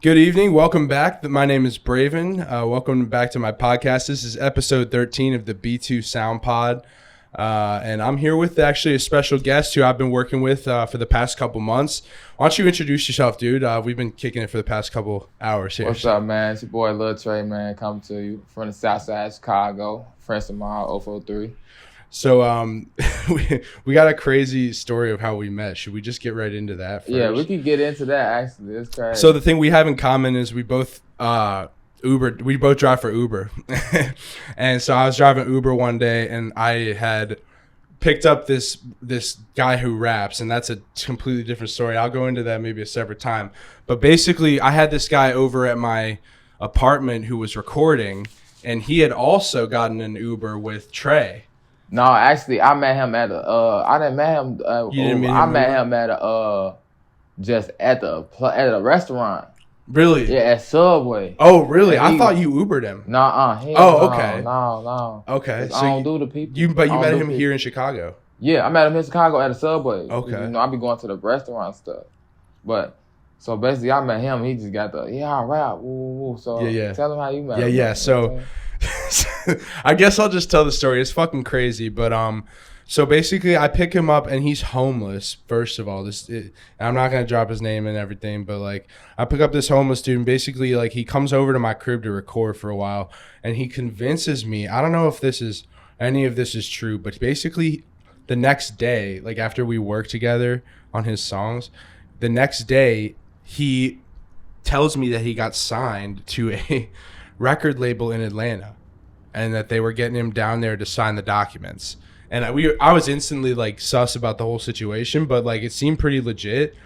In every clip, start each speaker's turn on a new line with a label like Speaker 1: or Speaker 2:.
Speaker 1: Good evening. Welcome back. My name is Braven. Welcome back to my podcast. This is episode 13 of the B2 SoundPod. And I'm here with actually a special guest who I've been working with for the past couple months. Why don't you introduce yourself, dude? We've been kicking it for the past couple hours here.
Speaker 2: What's up, man? It's your boy Lil Treyyy, man. Coming to you from the south side of Chicago. Friends of mine, 043.
Speaker 1: So we got a crazy story of how we met. Should we just get right into that first?
Speaker 2: Yeah, we can get into that, actually. It's crazy.
Speaker 1: So the thing we have in common is we both Uber. We both drive for Uber. And so I was driving Uber one day, and I had picked up this guy who raps, and that's a completely different story. I'll go into that maybe a separate time. But basically, I had this guy over at my apartment who was recording, and he had also gotten an Uber with Trey.
Speaker 2: No, actually, I met him at I didn't met him.
Speaker 1: You didn't meet him?
Speaker 2: I met him at just at a restaurant.
Speaker 1: Really?
Speaker 2: Yeah, at Subway.
Speaker 1: Oh, really? I thought you Ubered him. Okay.
Speaker 2: No.
Speaker 1: Okay.
Speaker 2: So I don't do the people.
Speaker 1: You met him here in Chicago.
Speaker 2: Yeah, I met him in Chicago at a Subway.
Speaker 1: Okay.
Speaker 2: You know, I be going to the restaurant stuff. But so basically, I met him. He just got I rap. Woo. So tell him how you met him.
Speaker 1: Yeah. So I guess I'll just tell the story. It's fucking crazy, but so basically I pick him up and he's homeless. First of all, I'm not gonna drop his name and everything, but like I pick up this homeless dude and basically like he comes over to my crib to record for a while, and he convinces me. I don't know if any of this is true, but basically the next day, like after we worked together on his songs, the next day he tells me that he got signed to a record label in Atlanta, and that they were getting him down there to sign the documents. And I was instantly like sus about the whole situation, but like it seemed pretty legit.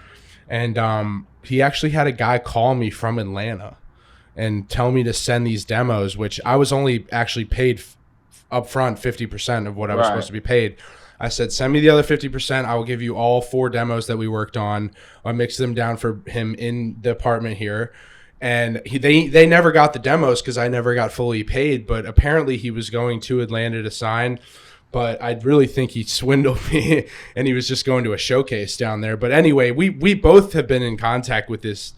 Speaker 1: And he actually had a guy call me from Atlanta and tell me to send these demos, which I was only actually paid up front 50% of what I was supposed to be paid. I said, send me the other 50%. I will give you all 4 demos that we worked on. I mixed them down for him in the apartment here. And they never got the demos because I never got fully paid. But apparently he was going to Atlanta to sign. But I really think he swindled me, and he was just going to a showcase down there. But anyway, we both have been in contact with this.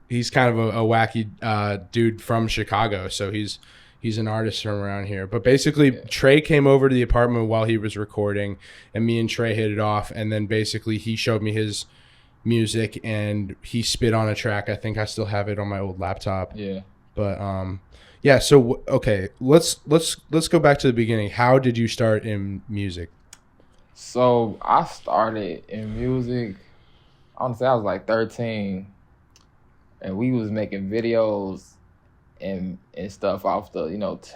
Speaker 1: He's kind of a wacky dude from Chicago, so he's an artist from around here. But basically, Trey came over to the apartment while he was recording, and me and Trey hit it off. And then basically he showed me his music and he spit on a track. I think I still have it on my old laptop.
Speaker 2: Yeah.
Speaker 1: But so okay, let's go back to the beginning. How did you start in music?
Speaker 2: So I started in music, honestly, I was like 13, and we was making videos and stuff off the,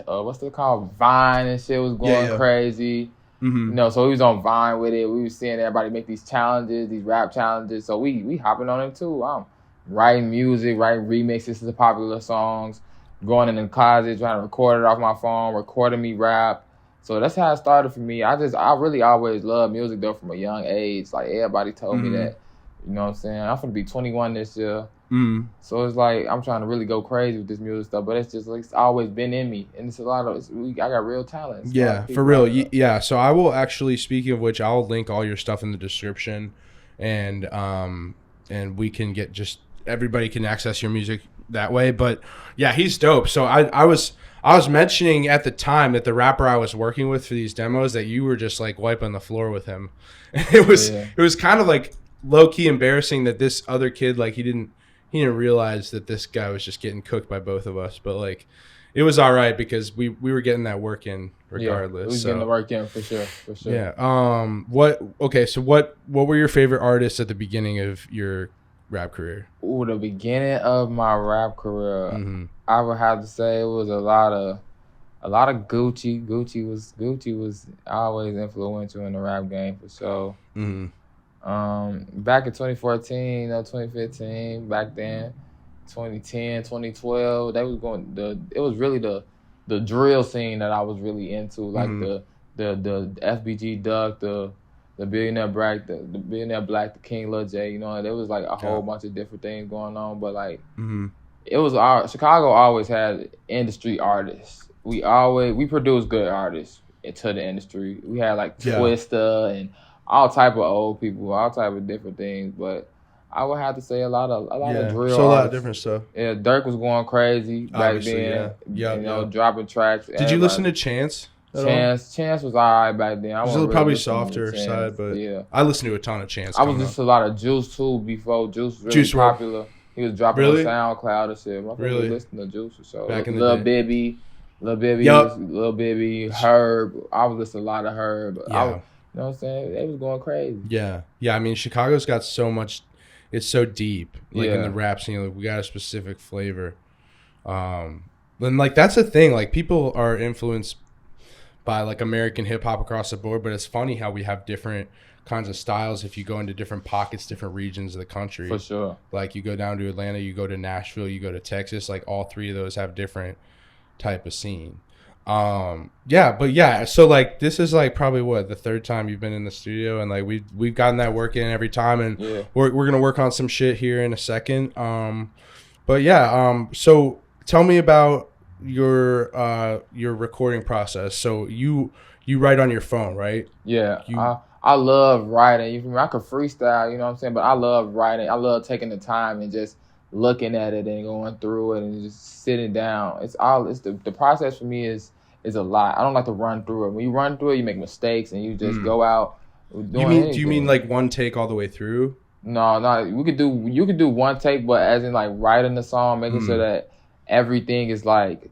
Speaker 2: what's it called? Vine and shit was going crazy.
Speaker 1: Mm-hmm.
Speaker 2: So we was on Vine with it. We was seeing everybody make these challenges, these rap challenges. So we hopping on them too. I'm writing music, writing remixes to the popular songs, going in the closet, trying to record it off my phone, recording me rap. So that's how it started for me. I really always loved music though from a young age. Like everybody told me that. You know what I'm saying? I'm gonna be 21 this year. So it's like I'm trying to really go crazy with this music stuff, but it's just like it's always been in me, and it's a lot of I got real talent.
Speaker 1: Yeah, for real. Yeah. So I will actually, speaking of which, I'll link all your stuff in the description, and we can get just everybody can access your music that way. But yeah, he's dope. So I was mentioning at the time that the rapper I was working with for these demos that you were just like wiping the floor with him. It was kind of like low key embarrassing that this other kid like he didn't realize that this guy was just getting cooked by both of us. But like it was all right because we were getting that work in regardless.
Speaker 2: Yeah, we was getting the work in for sure.
Speaker 1: Yeah. What were your favorite artists at the beginning of your rap career?
Speaker 2: Ooh, the beginning of my rap career, I would have to say it was a lot of Gucci. Gucci was always influential in the rap game for sure. Back in 2014, 2015, back then, 2010, 2012, it was really the drill scene that I was really into, like the FBG Duck, the Billionaire Black, the King Lil J, there was like a whole bunch of different things going on, but like it was Chicago always had industry artists. We produced good artists into the industry. We had like Twista and all type of old people, all type of different things, but I would have to say a lot of drill.
Speaker 1: So a lot of
Speaker 2: artists.
Speaker 1: different stuff.
Speaker 2: Yeah, Dirk was going crazy back
Speaker 1: Obviously,
Speaker 2: then.
Speaker 1: Yeah.
Speaker 2: You know, dropping tracks.
Speaker 1: Did you listen to Chance?
Speaker 2: Chance was alright back then. I
Speaker 1: was
Speaker 2: wasn't
Speaker 1: probably
Speaker 2: really listening to
Speaker 1: softer
Speaker 2: Chance,
Speaker 1: side, but
Speaker 2: yeah.
Speaker 1: I listened to a ton of Chance.
Speaker 2: I was listening to a lot of Juice too before Juice was really popular. He was dropping on SoundCloud and shit. I really listening to Juice for sure.
Speaker 1: Back in the day.
Speaker 2: Lil Bibby, Herb. I was listening to a lot of Herb.
Speaker 1: Yeah.
Speaker 2: You know what I'm saying? They was going crazy.
Speaker 1: Yeah. I mean, Chicago's got so much. It's so deep, like in the rap scene. Like we got a specific flavor. And like that's the thing. Like people are influenced by like American hip hop across the board, but it's funny how we have different kinds of styles if you go into different pockets, different regions of the country.
Speaker 2: For sure.
Speaker 1: Like you go down to Atlanta, you go to Nashville, you go to Texas. Like all three of those have different type of scene. So like this is like probably what the third time you've been in the studio, and like we've gotten that work in every time, and we're gonna work on some shit here in a second. So tell me about your recording process. So you write on your phone, right?
Speaker 2: Yeah. I love writing. You feel me? I could freestyle, you know what I'm saying? But I love writing. I love taking the time and just looking at it and going through it and just sitting down. It's the process for me is a lot. I don't like to run through it. When you run through it, you make mistakes and you just go out doing
Speaker 1: Do you mean like one take all the way through?
Speaker 2: No. You could do one take, but as in like writing the song, making sure that everything is like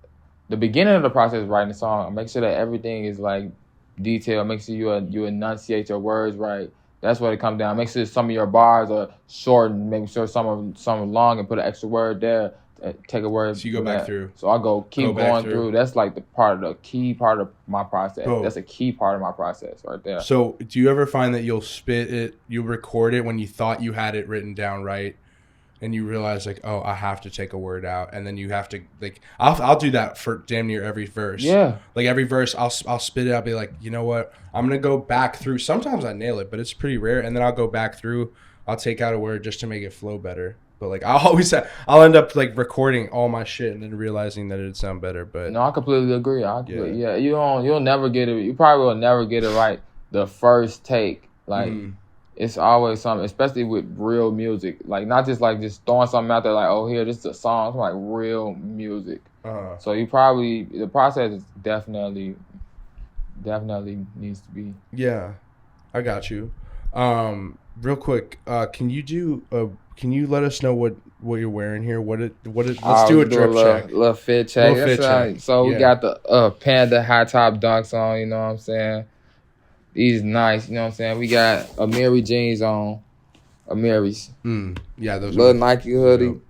Speaker 2: the beginning of the process is writing the song. Make sure that everything is like detailed. Make sure you enunciate your words right. That's what it comes down. Make sure some of your bars are short and make sure some are long and put an extra word there. Take a word.
Speaker 1: So you go back through.
Speaker 2: So I keep going through. That's like the key part of my process. That's a key part of my process right there.
Speaker 1: So do you ever find that you'll record it when you thought you had it written down right, and you realize like, oh, I have to take a word out, and then you have to like, I'll do that for damn near every verse.
Speaker 2: Yeah.
Speaker 1: Like every verse, I'll spit it out, be like, you know what, I'm gonna go back through. Sometimes I nail it, but it's pretty rare. And then I'll go back through. I'll take out a word just to make it flow better. But like I'll end up like recording all my shit and then realizing that it'd sound better. But
Speaker 2: no, I completely agree. You'll never get it. You probably will never get it right the first take. Like. It's always something, especially with real music. Like, not just throwing something out there like, oh, here, this is a song. It's like real music. So the process is definitely needs to be.
Speaker 1: Yeah, I got you. Real quick, can you let us know what you're wearing here? Let's do a drip check.
Speaker 2: Little fit check. So we got the Panda high top dunks on, you know what I'm saying? These nice, you know what I'm saying? We got Amiri jeans on. Amiri's.
Speaker 1: Yeah, those
Speaker 2: little Nike hoodie. Dope.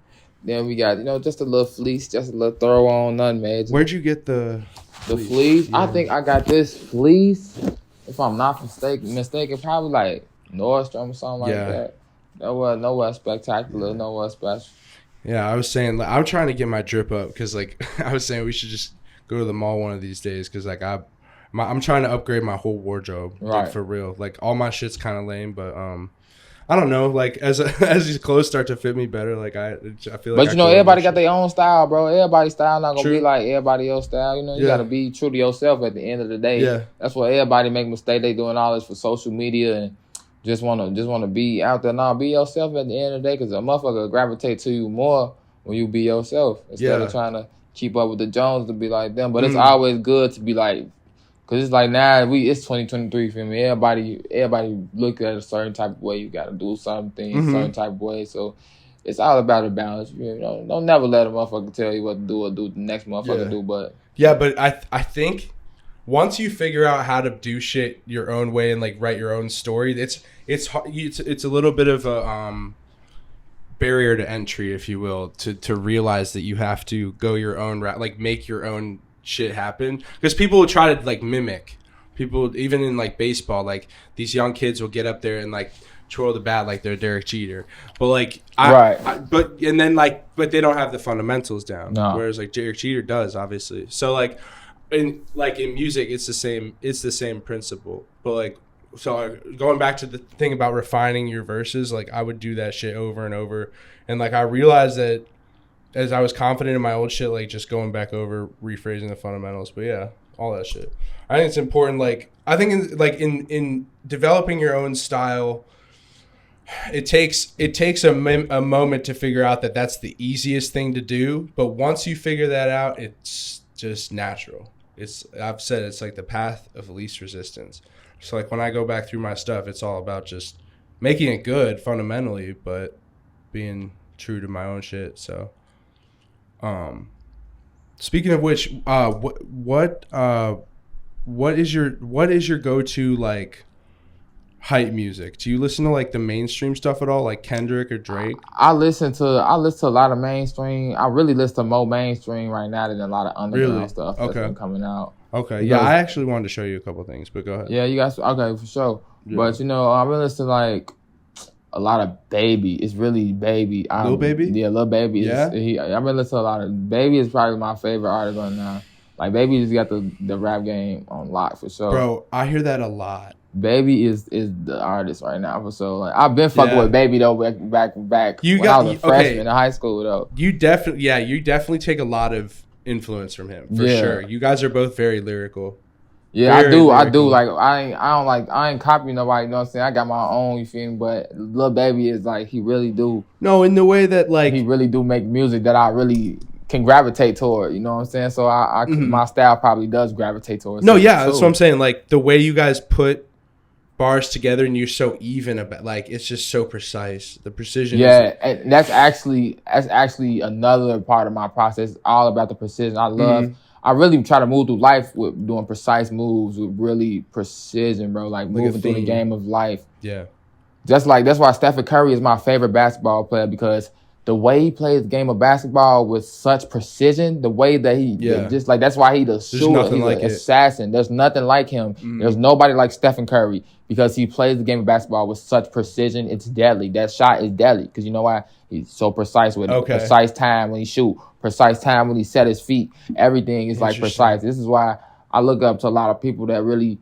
Speaker 2: Then we got, just a little fleece, just a little throw on, nothing major.
Speaker 1: Where'd you get the
Speaker 2: fleece? Yeah. I think I got this fleece, if I'm not mistaken, probably like Nordstrom or something like that. Nowhere spectacular, nowhere special.
Speaker 1: Yeah, I was saying, like, I'm trying to get my drip up because, like, I was saying we should just go to the mall one of these days because, like, I'm trying to upgrade my whole wardrobe, like, for real. Like, all my shit's kind of lame, but I don't know. Like, as these clothes start to fit me better, like I feel like.
Speaker 2: But everybody got their own style, bro. Everybody's style not gonna be like everybody else's style. You gotta be true to yourself at the end of the day.
Speaker 1: Yeah,
Speaker 2: that's why everybody make mistakes. They doing all this for social media and just wanna be out there. Nah, be yourself at the end of the day, because a motherfucker gravitate to you more when you be yourself instead of trying to keep up with the Jones to be like them. But it's always good to be like. Cause it's like now it's 2023 for me. Everybody look at a certain type of way. You gotta do something a certain type of way. So it's all about a balance. Don't never let a motherfucker tell you what to do or do the next motherfucker do. But
Speaker 1: I think once you figure out how to do shit your own way and like write your own story, it's a little bit of a barrier to entry, if you will, to realize that you have to go your own route, like make your own shit happen, because people will try to like mimic people, even in like baseball. Like these young kids will get up there and like twirl the bat like they're Derek Jeter, but like but they don't have the fundamentals down. No. Whereas like Derek Jeter does, obviously. So like in music, it's the same principle. But like, so going back to the thing about refining your verses, like I would do that shit over and over, and like I realized that as I was confident in my old shit, like just going back over, rephrasing the fundamentals. But yeah, all that shit. I think it's important. Like I think in developing your own style, it takes a moment to figure out that that's the easiest thing to do, but once you figure that out, it's just natural. I've said it's like the path of least resistance. So like when I go back through my stuff, it's all about just making it good fundamentally, but being true to my own shit. So speaking of which, what is your go-to like hype music? Do you listen to like the mainstream stuff at all, like Kendrick or Drake?
Speaker 2: I listen to a lot of mainstream. I really listen to more mainstream right now than a lot of underground stuff that's been coming out.
Speaker 1: Okay, yeah, I actually wanted to show you a couple things, but go ahead.
Speaker 2: Yeah, you guys. Okay, for sure. Yeah. But I really listen to like a lot of Baby. It's really Baby.
Speaker 1: Lil Baby?
Speaker 2: Yeah, Lil Baby.
Speaker 1: Yeah.
Speaker 2: I really listen to a lot of Baby. Is probably my favorite artist right now. Like Baby just got the rap game on lock for sure.
Speaker 1: Bro, I hear that a lot.
Speaker 2: Baby is the artist right now for sure. Like I've been fucking with Baby though back when I was a freshman in high school though.
Speaker 1: You definitely take a lot of influence from him for sure. You guys are both very lyrical.
Speaker 2: Yeah, I do. Like I ain't copying nobody. You know what I'm saying? I got my own. You feel me? But Lil Baby is like he really do.
Speaker 1: No, in the way that like
Speaker 2: he really do make music that I really can gravitate toward. You know what I'm saying? So my style probably does gravitate towards.
Speaker 1: No, yeah, that's what I'm saying. Like the way you guys put bars together and you're so even about, like it's just so precise. The precision.
Speaker 2: Yeah, and that's actually another part of my process. All about the precision. I love. I really try to move through life with doing precise moves with really precision, bro. Like moving through the game of life.
Speaker 1: Yeah.
Speaker 2: Just like that's why Stephen Curry is my favorite basketball player, because the way he plays the game of basketball with such precision, the way that he just like that's why he's an assassin. There's nothing like him. There's nobody like Stephen Curry because he plays the game of basketball with such precision. It's deadly. That shot is deadly because you know why? He's so precise with it. Precise time when he shoot. Precise time when he set his feet. Everything is like precise. This is why I look up to a lot of people that really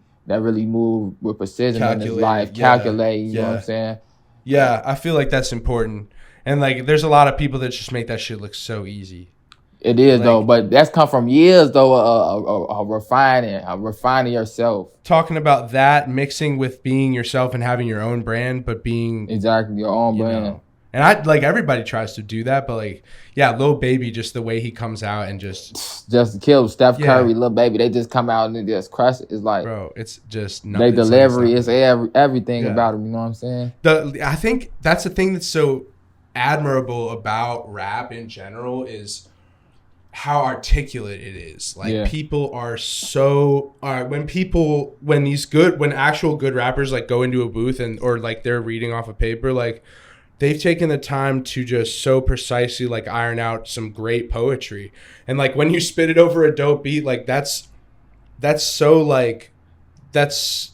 Speaker 2: move with precision in his life. Calculate. You know what I'm saying?
Speaker 1: Yeah, I feel like that's important. And like, there's a lot of people that just make that shit look so easy.
Speaker 2: It is though, but that's come from years though. A refining yourself.
Speaker 1: Talking about that, mixing with being yourself and having your own brand, but being
Speaker 2: exactly your own brand.
Speaker 1: Know. And I like everybody tries to do that, but like, yeah, Lil Baby, just the way he comes out and just kill Steph Curry, Lil Baby, they just come out and just crush it. It's like, bro, it's just
Speaker 2: they delivery. It's everything about them. You know what I'm saying?
Speaker 1: I think that's the thing that's so admirable about rap in general is how articulate it is. Like people are so when actual good rappers like go into a booth or like they're reading off a paper, like they've taken the time to just so precisely like iron out some great poetry. And like when you spit it over a dope beat, like that's so like it's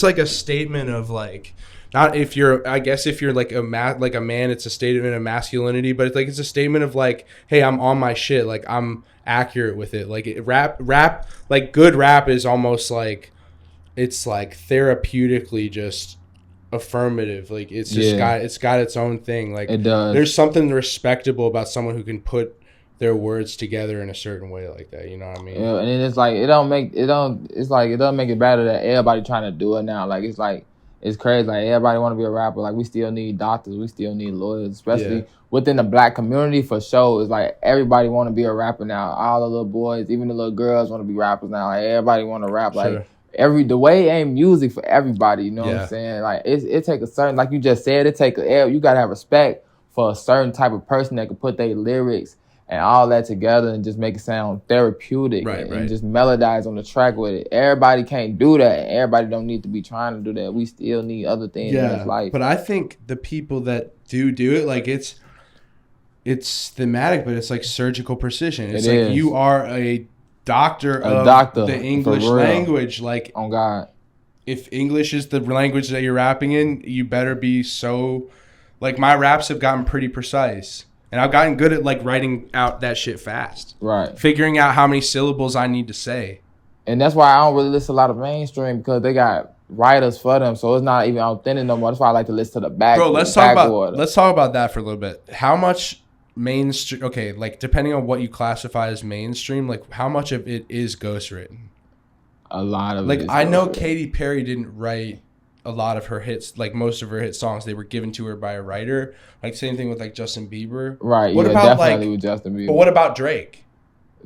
Speaker 1: like a statement of like, not if you're like a man, it's a statement of masculinity, but it's like it's a statement of like, hey, I'm on my shit, like I'm accurate with it. Like rap, like good rap is almost like it's like therapeutically just affirmative. Like it's just got its own thing. Like
Speaker 2: it does.
Speaker 1: There's something respectable about someone who can put their words together in a certain way like that. You know what I mean?
Speaker 2: Yeah, and it's like it doesn't make it better that everybody trying to do it now. Like it's like. It's crazy. Like everybody want to be a rapper. Like we still need doctors. We still need lawyers, especially within the black community for sure. It's like everybody want to be a rapper now. All the little boys, even the little girls want to be rappers now. Like everybody want to rap. Like the way ain't music for everybody. You know what I'm saying? Like it take a certain, like you just said, you gotta have respect for a certain type of person that can put their lyrics and all that together and just make it sound therapeutic and just melodize on the track with it. Everybody can't do that. Everybody don't need to be trying to do that. We still need other things in this life.
Speaker 1: But I think the people that do it, like it's thematic, but it's like surgical precision. It's like you are a doctor of the English language. Like,
Speaker 2: oh God,
Speaker 1: if English is the language that you're rapping in, you better be so. Like my raps have gotten pretty precise. And I've gotten good at like writing out that shit fast.
Speaker 2: Right.
Speaker 1: Figuring out how many syllables I need to say.
Speaker 2: And that's why I don't really listen to a lot of mainstream because they got writers for them. So it's not even authentic no more. That's why I like to listen to the back.
Speaker 1: Bro, let's talk about that for a little bit. How much mainstream, okay, like depending on what you classify as mainstream, like how much of it is ghostwritten?
Speaker 2: A lot of
Speaker 1: like
Speaker 2: it.
Speaker 1: I know Katy Perry didn't write a lot of her hits, like most of her hit songs, they were given to her by a writer. Like same thing with like Justin Bieber.
Speaker 2: Right.
Speaker 1: What
Speaker 2: yeah,
Speaker 1: about
Speaker 2: definitely
Speaker 1: like?
Speaker 2: with Justin Bieber.
Speaker 1: But what about Drake?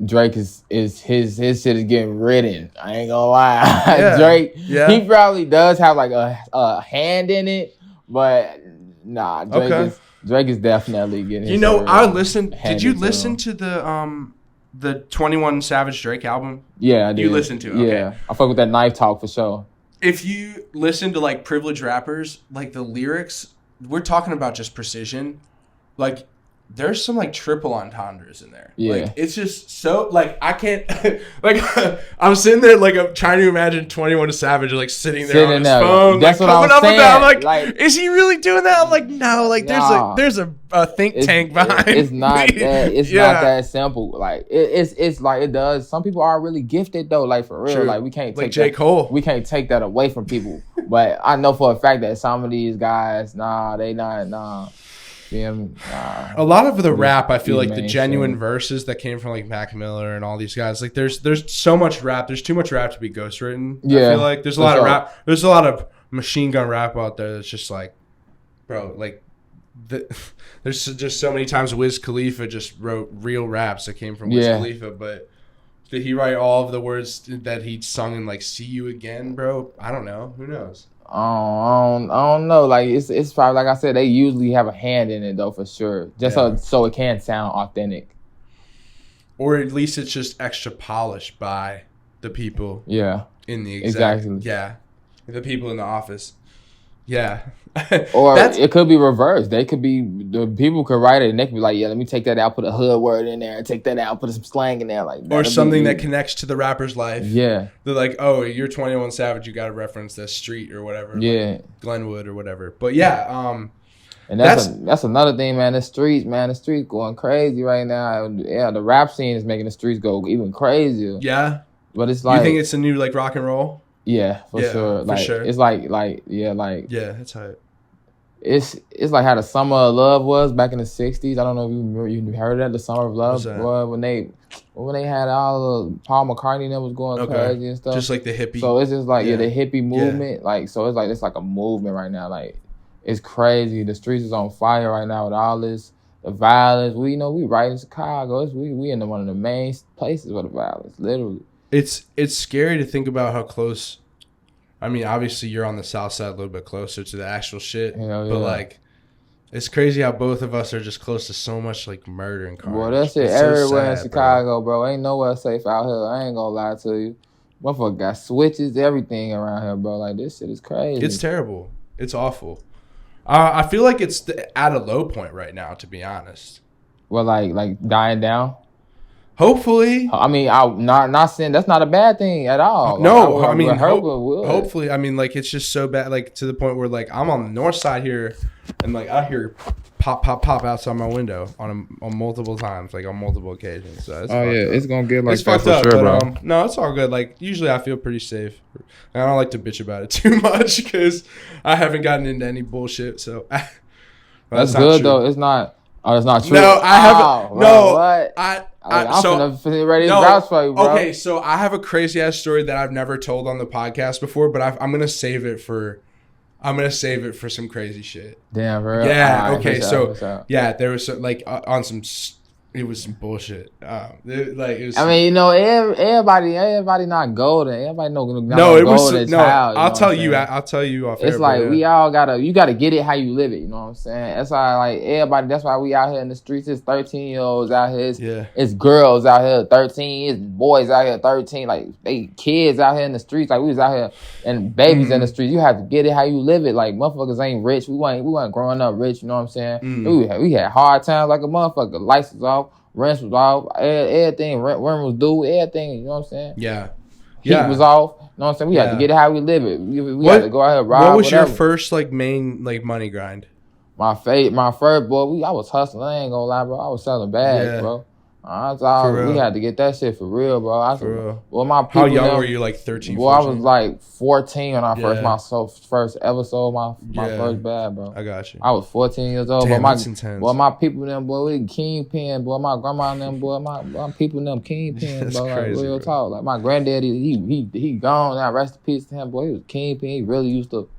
Speaker 2: Drake is his shit is getting ridden. I ain't gonna lie.
Speaker 1: Yeah.
Speaker 2: Drake,
Speaker 1: Yeah.
Speaker 2: he probably does have like a hand in it, but nah, Drake is definitely getting his
Speaker 1: You know, I listened.
Speaker 2: handed
Speaker 1: Did you
Speaker 2: to
Speaker 1: listen
Speaker 2: him.
Speaker 1: to the 21 Savage Drake album?
Speaker 2: Yeah, I did.
Speaker 1: You listened to it, okay.
Speaker 2: Yeah, I fuck with that Knife Talk for sure.
Speaker 1: If you listen to like privileged rappers, like the lyrics, we're talking about just precision. Like there's some like triple entendres in there.
Speaker 2: Yeah.
Speaker 1: Like it's just so like I can't like I'm sitting there like I'm trying to imagine 21 Savage like sitting there on his phone.
Speaker 2: That's
Speaker 1: like,
Speaker 2: what
Speaker 1: coming
Speaker 2: I'm
Speaker 1: up with
Speaker 2: saying.
Speaker 1: that. I'm like,
Speaker 2: Like,
Speaker 1: is he really doing that? I'm like, no, like there's a think tank behind.
Speaker 2: It's not that it's
Speaker 1: Yeah.
Speaker 2: not that simple. Like it's like it does. Some people are really gifted though, like for real.
Speaker 1: True.
Speaker 2: Like we can't take
Speaker 1: Like J. Cole.
Speaker 2: We can't take that away from people. But I know for a fact that some of these guys, they not.
Speaker 1: A lot of the rap, I feel like the
Speaker 2: mainstream.
Speaker 1: genuine verses that came from like Mac Miller and all these guys, like there's so much rap. There's too much rap to be ghostwritten.
Speaker 2: Yeah,
Speaker 1: I feel like there's a lot of rap. There's a lot of machine gun rap out there that's just like, bro, like there's just so many times Wiz Khalifa just wrote real raps that came from Wiz Khalifa, but did he write all of the words that he sung in like "See You Again," bro? I don't know. Who knows?
Speaker 2: I don't know. Like it's probably like I said, they usually have a hand in it though for sure, just so it can sound authentic.
Speaker 1: Or at least it's just extra polished by the people.
Speaker 2: Yeah.
Speaker 1: In the exactly. Yeah. The people in the office. Yeah.
Speaker 2: Or it could be reversed. The people could write it and they could be like, yeah, let me take that out, put a hood word in there, and take that out, put some slang in there, like
Speaker 1: or something that connects to the rapper's life.
Speaker 2: Yeah.
Speaker 1: They're like, oh, you're 21 Savage, you got to reference that street or whatever.
Speaker 2: Yeah.
Speaker 1: Like Glenwood or whatever. But yeah,
Speaker 2: and that's another thing, man. The streets going crazy right now. Yeah, the rap scene is making the streets go even crazier.
Speaker 1: Yeah.
Speaker 2: But it's like,
Speaker 1: you think it's a new like rock and roll?
Speaker 2: Yeah, for sure. Like,
Speaker 1: for sure.
Speaker 2: It's like
Speaker 1: yeah, that's hype.
Speaker 2: It's like how the Summer of Love was back in the 60s. I don't know if you heard of that, the Summer of Love. Boy, when they had all the Paul McCartney that was going crazy and stuff.
Speaker 1: Just like the hippie.
Speaker 2: So it's just like the hippie movement. Like so it's like a movement right now. Like it's crazy. The streets is on fire right now with all this the violence. We right in Chicago. We in one of the main places for the violence, literally.
Speaker 1: It's scary to think about how close. I mean, obviously you're on the south side a little bit closer to the actual shit, but like, it's crazy how both of us are just close to so much like murder and carnage.
Speaker 2: Well, that shit
Speaker 1: it's
Speaker 2: everywhere
Speaker 1: so sad,
Speaker 2: in Chicago, bro. Ain't nowhere safe out here. I ain't gonna lie to you. Motherfucker got switches, everything around here, bro. Like this shit is crazy.
Speaker 1: It's terrible. It's awful. I feel like it's at a low point right now, to be honest.
Speaker 2: Well, like dying down.
Speaker 1: Hopefully.
Speaker 2: I mean, I'm not saying that's not a bad thing at all.
Speaker 1: No, I mean, hopefully. I mean, like, it's just so bad, like, to the point where, like, I'm on the north side here, and, like, I hear pop outside my window on multiple times, like, on multiple occasions. So
Speaker 2: it's gonna get like
Speaker 1: it's
Speaker 2: that
Speaker 1: fucked
Speaker 2: for
Speaker 1: up,
Speaker 2: sure,
Speaker 1: but,
Speaker 2: bro.
Speaker 1: No, it's all good. Like, usually I feel pretty safe. I don't like to bitch about it too much because I haven't gotten into any bullshit, so.
Speaker 2: That's good, though. It's not. Oh, it's not true.
Speaker 1: No, I haven't. No,
Speaker 2: what? I'm finna ready to vouch for you, bro.
Speaker 1: Okay, so I have a crazy ass story that I've never told on the podcast before, but I'm gonna save it for some crazy shit.
Speaker 2: Damn, bro.
Speaker 1: Yeah. Okay. So yeah, there was like on some. It was some bullshit. It was.
Speaker 2: I mean, everybody not golden. Everybody
Speaker 1: no, it was no.
Speaker 2: Child,
Speaker 1: I'll tell you off.
Speaker 2: It's
Speaker 1: air,
Speaker 2: like we all you gotta get it how you live it. You know what I'm saying? That's why like everybody. That's why we out here in the streets. It's 13-year-olds out here. It's girls out here 13. It's boys out here 13. Like they kids out here in the streets. Like we was out here and babies in the streets. You have to get it how you live it. Like motherfuckers ain't rich. We weren't growing up rich. You know what I'm saying? We had hard times like a motherfucker. Lights was off. Rent was off, everything. Rent was due, everything. You know what I'm saying?
Speaker 1: Yeah.
Speaker 2: Heat was off. You know what I'm saying? We had to get it how we live it. We had to go out here rob.
Speaker 1: What was your first like main like money grind?
Speaker 2: My first boy. I was hustling. I ain't gonna lie, bro. I was selling bags, bro. We had to get that shit for real, bro.
Speaker 1: For real.
Speaker 2: Well, my people,
Speaker 1: how young were you? Like 13,
Speaker 2: Well,
Speaker 1: 14?
Speaker 2: I was like 14 when I first ever sold my first bag, bro.
Speaker 1: I got you.
Speaker 2: I was 14 years old.
Speaker 1: Damn,
Speaker 2: but
Speaker 1: intense.
Speaker 2: my people them, boy, we kingpin, boy. My grandma and them, boy, my people them kingpin, bro. Like
Speaker 1: crazy,
Speaker 2: real
Speaker 1: bro.
Speaker 2: talk. Like my granddaddy, he gone now. Rest in peace to him, boy. He was kingpin. He really used to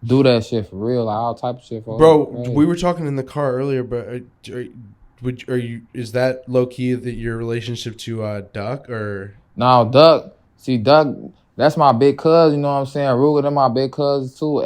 Speaker 2: do that shit for real, like all type of shit for
Speaker 1: Bro,
Speaker 2: crazy.
Speaker 1: we were talking in the car earlier, but is that low key that your relationship to Duck or
Speaker 2: Now Duck, that's my big cuz, you know what I'm saying? Ruger, them my big cousins too.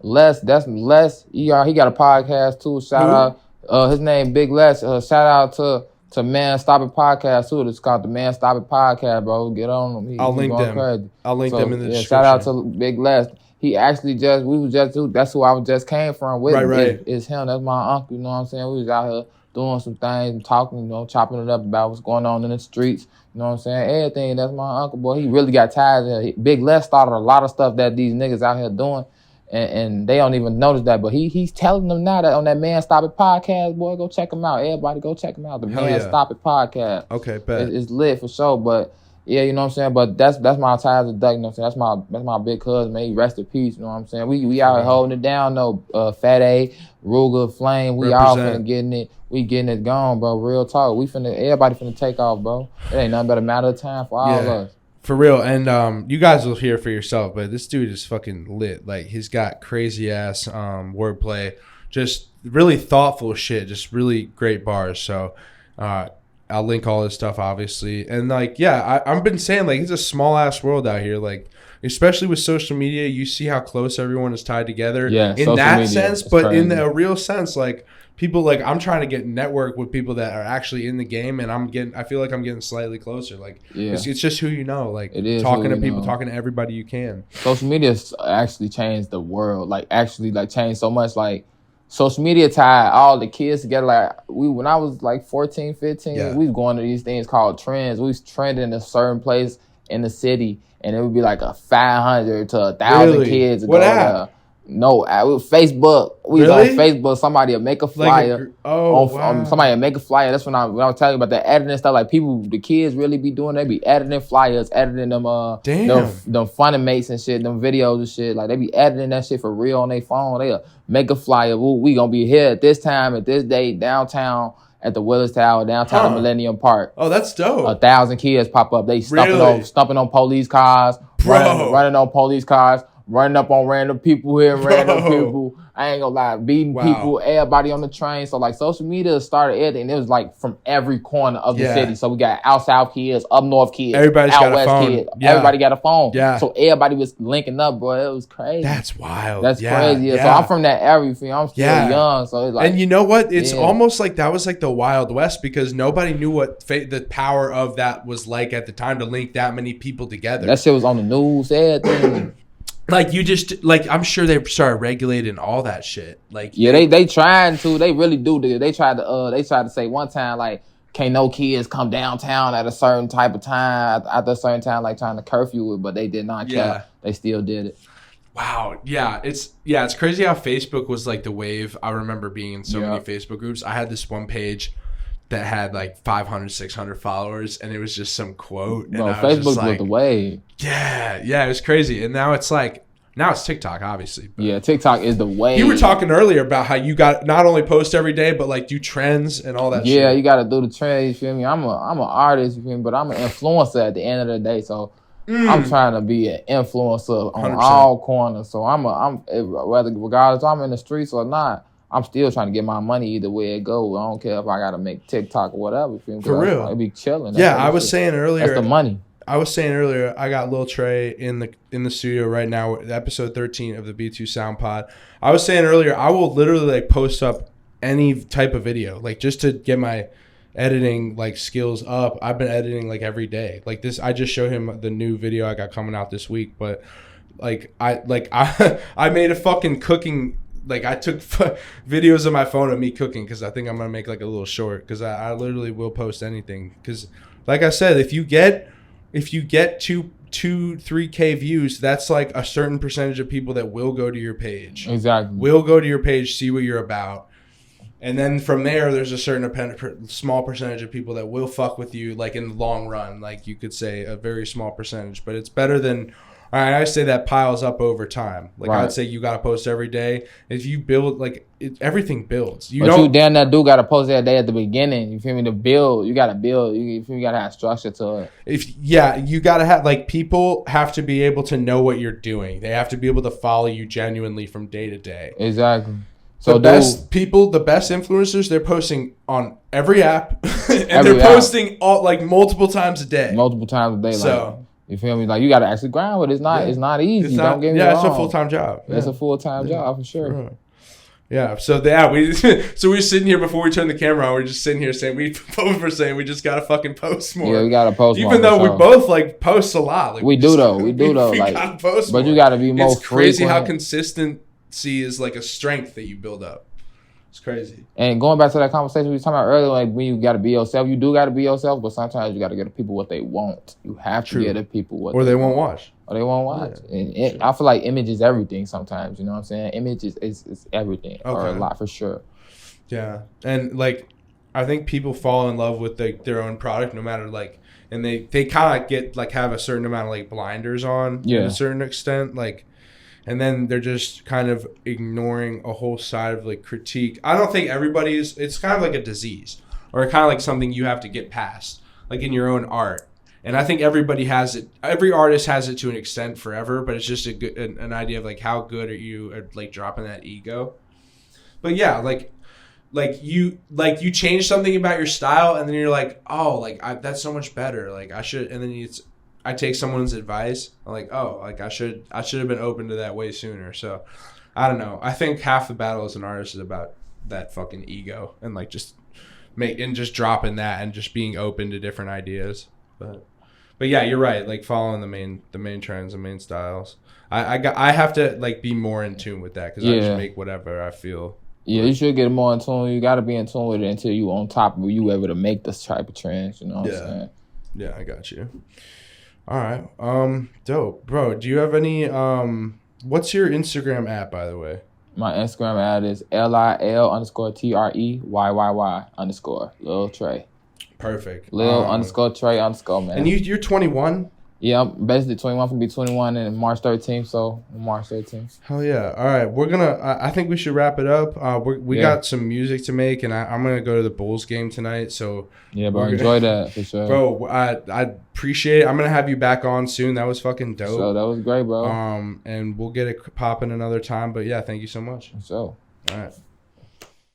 Speaker 2: That's Les. He got a podcast too. Shout out, his name Big Les. Shout out to Man Stop It Podcast too. It's called the Man Stop It Podcast, bro. Get on him.
Speaker 1: I'll link them.
Speaker 2: Crazy.
Speaker 1: I'll link them in the description.
Speaker 2: Shout out to Big Les. He actually that's who I just came from with.
Speaker 1: Right.
Speaker 2: It's him. That's my uncle. You know what I'm saying? We was out here doing some things, talking, you know, chopping it up about what's going on in the streets. You know what I'm saying? Everything. That's my uncle, boy. He really got tired. Big Les started a lot of stuff that these niggas out here doing, and they don't even notice that. But he's telling them now that on that Man Stop It Podcast, boy, go check him out. Everybody go check him out. The Man Stop It Podcast.
Speaker 1: Okay, bet.
Speaker 2: It's lit for sure. But yeah, you know what I'm saying? But that's my ties with Duck, you know what I'm saying? That's my big cousin, man. He rest in peace, you know what I'm saying? We out here holding it down though. Fat A, Ruger, Flame, we all finna getting it. We getting it gone, bro. Real talk. Everybody finna take off, bro. It ain't nothing but a matter of time for all of us.
Speaker 1: For real. And you guys will hear for yourself, but this dude is fucking lit. Like, he's got crazy ass wordplay. Just really thoughtful shit. Just really great bars. So I'll link all this stuff, obviously. And, like, yeah, I've been saying, like, it's a small-ass world out here. Like, especially with social media, you see how close everyone is tied together.
Speaker 2: Yeah,
Speaker 1: in that sense, but
Speaker 2: crazy.
Speaker 1: in a real sense, like, people, like, I'm trying to get network with people that are actually in the game, and I feel like I'm getting slightly closer. Like, it's just who you know. Like, talking to people, talking to everybody you can.
Speaker 2: Social media actually changed the world. Like, changed so much. Like, social media tied all the kids together. Like, when I was like 14, 15, we was going to these things called trends. We was trending in a certain place in the city, and it would be like a 500 to 1,000 kids.
Speaker 1: What app?
Speaker 2: No, it was Facebook. We was on Facebook. Somebody would make a flyer. Somebody would make a flyer. That's when I was telling you about the editing stuff. Like, the kids really be doing. They be editing flyers, editing them. Them fun mates and shit, them videos and shit. Like, they be editing that shit for real on their phone. They'll make a flyer. We gonna be here at this time, at this date, downtown at the Willis Tower, downtown at Millennium Park.
Speaker 1: Oh, that's dope.
Speaker 2: 1,000 kids pop up. They stumping on police cars, running on police cars. Running up on random people here, random people. I ain't gonna lie, beating people, everybody on the train. So, like, social media started everything. It was, like, from every corner of the city. So, we got out south kids, up north kids,
Speaker 1: everybody's
Speaker 2: out
Speaker 1: got
Speaker 2: west
Speaker 1: a phone.
Speaker 2: kids. Everybody got a phone.
Speaker 1: Yeah.
Speaker 2: So, everybody was linking up, bro. It was crazy.
Speaker 1: That's wild.
Speaker 2: That's crazy. Yeah. So, I'm from that area. I'm still young. So, it's like.
Speaker 1: And you know what? It's almost like that was like the Wild West, because nobody knew what the power of that was like at the time to link that many people together.
Speaker 2: That shit was on the news, everything.
Speaker 1: Like, you just, like, I'm sure they started regulating all that shit. Like,
Speaker 2: they trying to. They really do. They tried to say one time, like, can't no kids come downtown at a certain type of time, after a certain time, like, trying to curfew it, but they did not care. They still did it.
Speaker 1: Wow. Yeah. It's crazy how Facebook was like the wave. I remember being in so many Facebook groups. I had this one page that had like 500, 600 followers, and it was just some quote.
Speaker 2: Bro,
Speaker 1: and
Speaker 2: Facebook was the wave.
Speaker 1: Yeah, it was crazy. And now it's TikTok, obviously.
Speaker 2: Yeah, TikTok is the wave.
Speaker 1: You were talking earlier about how you got not only post every day, but like do trends and all that shit.
Speaker 2: Yeah, you got to do the trends, you feel me? I'm an artist, you feel me? But I'm an influencer at the end of the day, so I'm trying to be an influencer on 100%. All corners. So regardless if I'm in the streets or not, I'm still trying to get my money either way it goes. I don't care if I got to make TikTok or whatever.
Speaker 1: For real.
Speaker 2: It be chilling.
Speaker 1: Yeah, I was saying earlier.
Speaker 2: That's the money.
Speaker 1: I was saying earlier, I got Lil Treyyy in the studio right now, episode 13 of the B2 SoundPod. I was saying earlier, I will literally like post up any type of video, like just to get my editing like skills up. I've been editing like every day. Like this, I just showed him the new video I got coming out this week. But I made a fucking cooking. Like, I took videos of my phone of me cooking because I think I'm going to make, like, a little short because I literally will post anything. Because, like I said, if you get 3K views, that's, like, a certain percentage of people that will go to your page.
Speaker 2: Exactly.
Speaker 1: Will go to your page, see what you're about. And then from there, there's a certain small percentage of people that will fuck with you, like, in the long run. Like, you could say a very small percentage. But it's better than All right, I say that piles up over time. Like
Speaker 2: Right.
Speaker 1: I'd say you got to post every day. If you build everything builds.
Speaker 2: You damn that do got to post that day at the beginning. You feel me? To build, you got to build. You feel me? You got to have structure to it.
Speaker 1: You got to have like people have to be able to know what you're doing. They have to be able to follow you genuinely from day to day.
Speaker 2: Exactly. So
Speaker 1: the best influencers, they're posting on every app, and
Speaker 2: Every
Speaker 1: they're
Speaker 2: app.
Speaker 1: posting all like multiple times a day.
Speaker 2: multiple times a day.
Speaker 1: So-
Speaker 2: Like, you feel me? Like you got to actually grind with it. It's not easy. Don't get me wrong.
Speaker 1: it's a full-time job.
Speaker 2: It's a full-time job for sure.
Speaker 1: Yeah. So we we're sitting here before we turn the camera on. We're just sitting here saying we both were saying we just gotta fucking post more.
Speaker 2: Yeah, we gotta post more.
Speaker 1: Even though we both like post a lot. Like,
Speaker 2: we do though.
Speaker 1: We
Speaker 2: Like,
Speaker 1: gotta post
Speaker 2: but
Speaker 1: more.
Speaker 2: you gotta be more.
Speaker 1: It's crazy
Speaker 2: frequent.
Speaker 1: how consistency is like a strength that you build up. It's crazy.
Speaker 2: And going back to that conversation we were talking about earlier, like when you got to be yourself, you do got to be yourself, but sometimes you got to give the people what they want. You have to give the people what
Speaker 1: or they won't watch.
Speaker 2: Or they won't watch. Yeah, and I feel like image is everything sometimes, you know what I'm saying? Image is everything, or a lot for sure.
Speaker 1: Yeah. And like, I think people fall in love with their own product no matter like, and they kind of get like have a certain amount of like blinders on to a certain extent. Like, and then they're just kind of ignoring a whole side of like critique. I don't think it's kind of like a disease or kind of like something you have to get past, like in your own art. And I think everybody has it. Every artist has it to an extent forever, but it's just an idea of like how good are you at like dropping that ego. But yeah, like you change something about your style and then you're like, oh, like that's so much better. Like I should, and then I take someone's advice. I'm like, oh, like I should have been open to that way sooner. So I don't know. I think half the battle as an artist is about that fucking ego and like just dropping that and just being open to different ideas. But yeah, you're right. Like following the main trends, the main styles. I have to like be more in tune with that because I just make whatever I feel.
Speaker 2: Yeah, you should get more in tune. You got to be in tune with it until you on top of you able to make this type of trends. You know what I'm saying?
Speaker 1: Yeah, I got you. All right. Dope. Bro, do you have any what's your Instagram app, by the way?
Speaker 2: My Instagram ad is LIL_TREYYY_ Lil Treyyy.
Speaker 1: Perfect.
Speaker 2: Lil_Treyyy_ man.
Speaker 1: And you're 21?
Speaker 2: Yeah, I'm basically 21. From be 21 in March 13th. So March 13th.
Speaker 1: Hell yeah! All right, we're gonna. I think we should wrap it up. We got some music to make, and I'm gonna go to the Bulls game tonight. So
Speaker 2: yeah, bro, enjoy that for sure,
Speaker 1: bro. I appreciate it. I'm gonna have you back on soon. That was fucking dope.
Speaker 2: So that was great, bro.
Speaker 1: And we'll get it popping another time. But yeah, thank you so much.
Speaker 2: So
Speaker 1: all right.